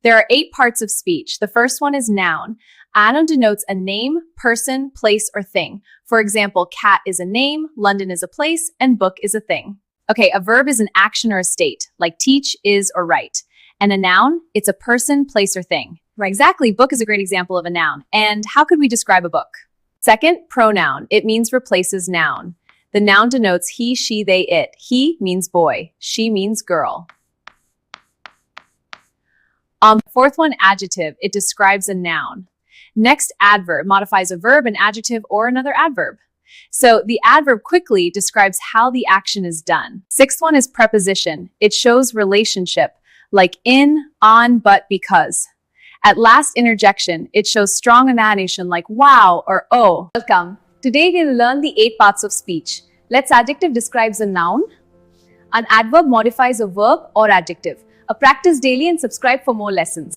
There are 8 parts of speech. The first one is noun. A noun denotes a name, person, place, or thing. For example, cat is a name, London is a place, and book is a thing. Okay, a verb is an action or a state, like teach, is, or write. And a noun, it's a person, place, or thing. Right, exactly, book is a great example of a noun. And how could we describe a book? Second, pronoun. It means replaces noun. The noun denotes he, she, they, it. He means boy. She means girl. Fourth one, adjective. It describes a noun. Next, adverb modifies a verb, an adjective, or another adverb. So the adverb quickly describes how the action is done. Sixth one is preposition. It shows relationship, like in, on, but, because. At last, interjection. It shows strong intonation like wow or oh. Welcome. Today we'll learn the 8 parts of speech. Let's adjective describes a noun. An adverb modifies a verb or adjective. Practice daily and subscribe for more lessons.